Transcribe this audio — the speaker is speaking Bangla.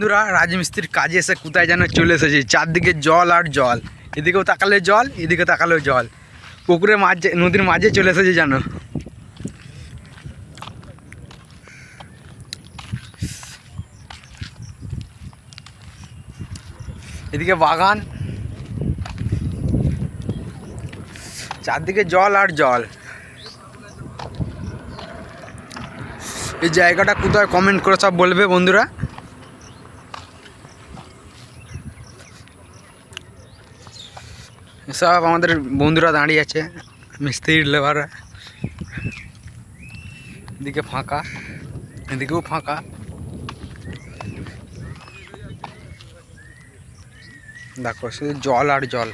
বন্ধুরা রাজমিস্ত্রির কাজে এসে কোথায় যেন চলে এসেছে। চারদিকে জল আর জল, এদিকেও তাকালে জল, এদিকে তাকালেও জল। পুকুরের মাঝে, নদীর মাঝে চলে এসেছে যেন। এদিকে বাগান, চারদিকে জল আর জল। এই জায়গাটা কোথায় কমেন্ট করে সব বলবে বন্ধুরা। সব আমাদের বন্ধুরা দাঁড়িয়ে আছে, মিস্ত্রির লেবাররা। এদিকে ফাঁকা, এদিকেও ফাঁকা। দেখো শুধু জল আর জল।